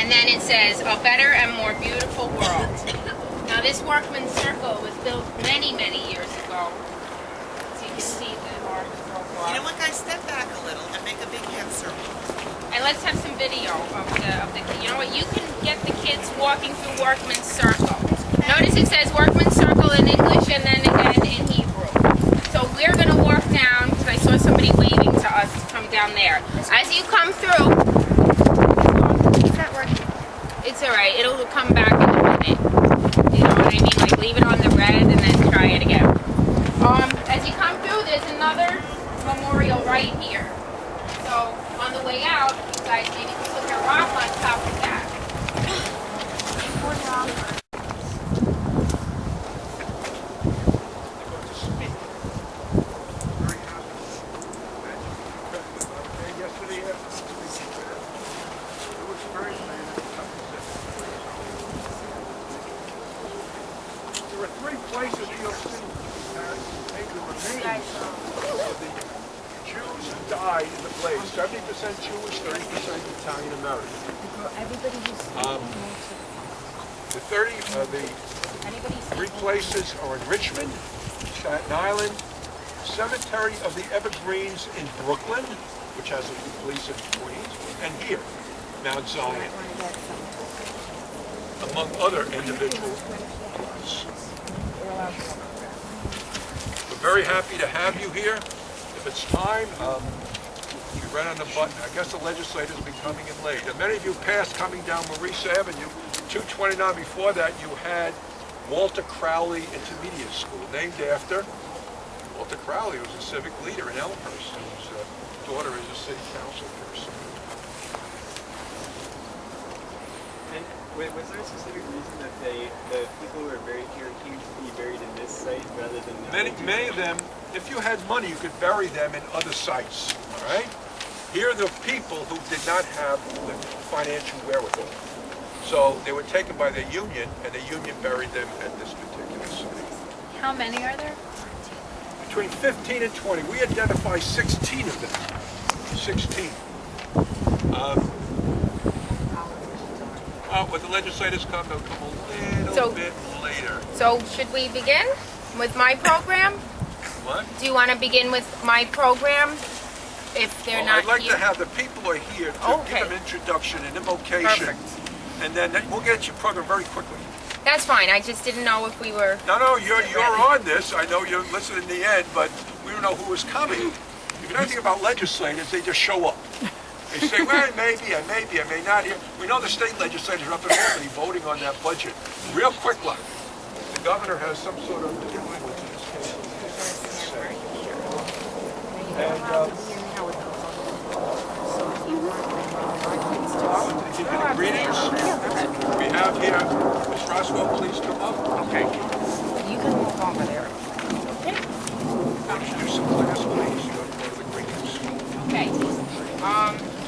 And then it says, a better and more beautiful world. Now this workman's circle was built many, many years ago. So you can see the arms so far. You know what, guys? Step back a little and make a big hand circle. And let's have some video of the you know what, you can get the kids walking through workman's circle. Notice it says workman's circle in English and then again in Hebrew. So we're going to walk down, because I saw somebody waving to us to come down there. As you come through, it's alright, it'll come back in a minute. You know what I mean? Like leave it on the red and then try it again. As you come through, there's another memorial right here. So on the way out, you guys maybe can put a rock on top of that. There are 3 places you'll see maybe the remains of the Jews who died in the blaze. 70% Jewish, 30% Italian American. The 3 places are in Richmond, Staten Island, Cemetery of the Evergreens in Brooklyn, which has a place in Queens, and here, Mount Zion, among other individual ones. We're very happy to have you here. If it's time, you read on the button. I guess the legislators will be coming in late. And many of you passed coming down Maurice Avenue, 229. Before that, you had Walter Crowley Intermediate School, named after Walter Crowley, who was a civic leader in Elmhurst, whose daughter is a city council person. Was there a specific reason that the people who are buried here came to be buried in this site rather than Many of them, if you had money, you could bury them in other sites, all right? Here are the people who did not have the financial wherewithal. So they were taken by the union, and the union buried them at this particular site. How many are there? Between 15 and 20. We identify 16 of them. 16. When the legislators come, they'll come a little bit later. So should we begin with my program? What? Do you want to begin with my program? If they're not I'd like here? to have the people who are here to give them introduction and invocation. Perfect. And then we'll get your program very quickly. That's fine. I just didn't know if we were... No, you're on this. I know you're listening in the end, but we don't know who was coming. If you know anything about legislators, they just show up. They say, well, maybe, I may not. We know the state legislators are up in Albany voting on that budget. Real quick, like, the governor has some sort of influence in this case. And, greetings. We have here, Ms. Roswell, please come up. Okay. You can move over there. Introduce some class, please. You have to go to the greetings. Okay.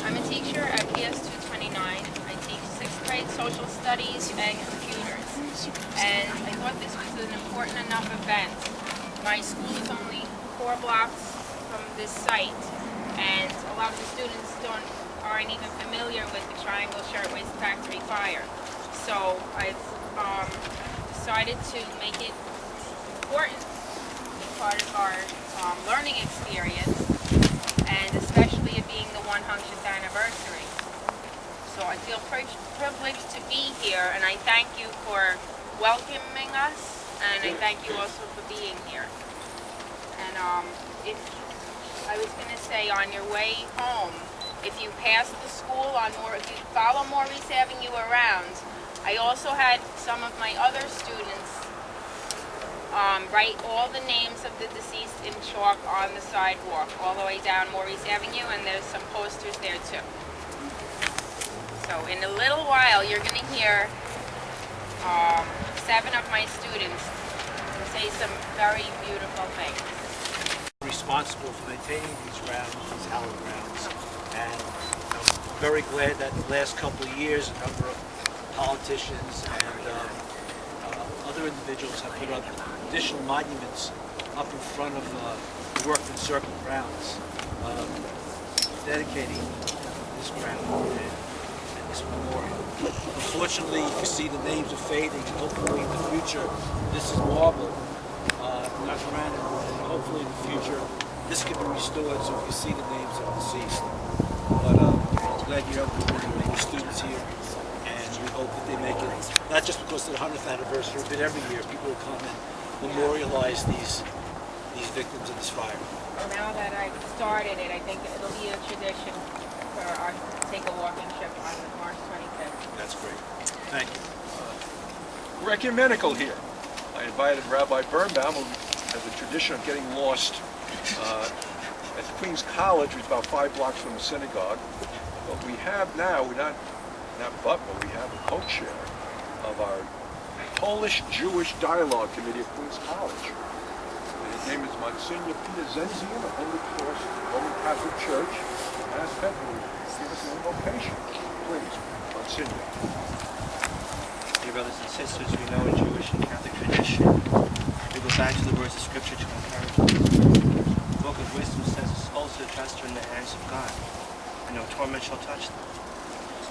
I'm a teacher at PS 229. I teach 6th grade social studies and computers. And I thought this was an important enough event. My school is only 4 blocks from this site, and a lot of the students aren't even familiar with the Triangle Shirtwaist Factory fire. So I've decided to make it important as part of our learning experience, and especially it being the 100th anniversary. So I feel privileged to be here, and I thank you for welcoming us, and I thank you also for being here. And if I was going to say, on your way home, if you pass the school if you follow Maurice Avenue around, I also had some of my other students write all the names of the deceased in chalk on the sidewalk all the way down Maurice Avenue, and there's some posters there too. So in a little while you're going to hear 7 of my students say some very beautiful things. Responsible for maintaining these grounds, these hallowed grounds, and I'm very glad that in the last couple of years a number of politicians and other individuals have put up additional monuments up in front of the Workman Circle grounds, dedicating this ground. And this memorial. Unfortunately, you see the names are fading, and hopefully in the future, this is marble, not granite, and hopefully in the future, this can be restored so we can see the names of the deceased. But I'm glad you have the students here, and we hope that they make it, not just because of the 100th anniversary, but every year people will come and memorialize these victims of this fire. Now that I've started it, I think it'll be a tradition for our take a walking trip on March 25th. That's great. Thank you. We're ecumenical here. I invited Rabbi Birnbaum, who has a tradition of getting lost at Queens College, which is about 5 blocks from the synagogue. But we have now, we have a co-chair of our Polish-Jewish Dialogue Committee at Queens College. His name is Monsignor Peter Zenzian of Holy Cross Roman Catholic Church. Ask him to give us an invocation. Please, Monsignor. Dear brothers and sisters, we know in Jewish and Catholic tradition, we go back to the words of Scripture to encourage us. The Book of Wisdom says, souls that trust are in the hands of God, and no torment shall touch them.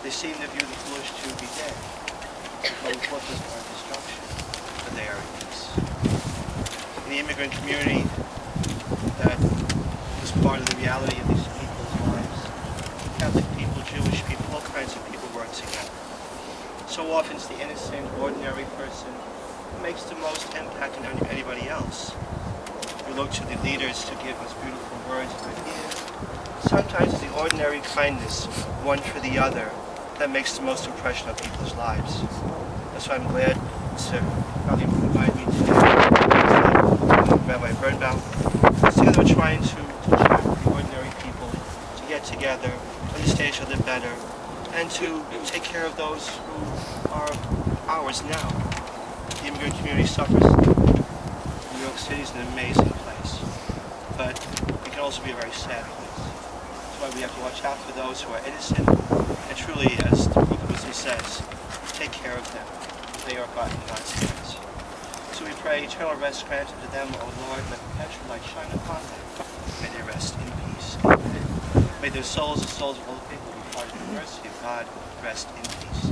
They seem to view the foolish to be dead, become worthless by destruction, but they are at peace. In the immigrant community that was part of the reality of these people's lives, Catholic people, Jewish people, all kinds of people work together. So often it's the innocent, ordinary person who makes the most impact on anybody else. We look to the leaders to give us beautiful words of ideas. Sometimes it's the ordinary kindness, one for the other, that makes the most impression on people's lives. That's why I'm glad to invite me today. Rabbi Birnbaum. Together we're trying to teach ordinary people to get together, to understand each other better, and to take care of those who are ours now. The immigrant community suffers. New York City is an amazing place, but it can also be a very sad place. That's why we have to watch out for those who are innocent, and truly, as the Book of Wisdom says, take care of them. They are God in God's hands. So we pray eternal rest granted to them, O Lord, let perpetual light shine upon them. May they rest in peace. Amen. May their souls, the souls of all the people, be part of the mercy of God, rest in peace.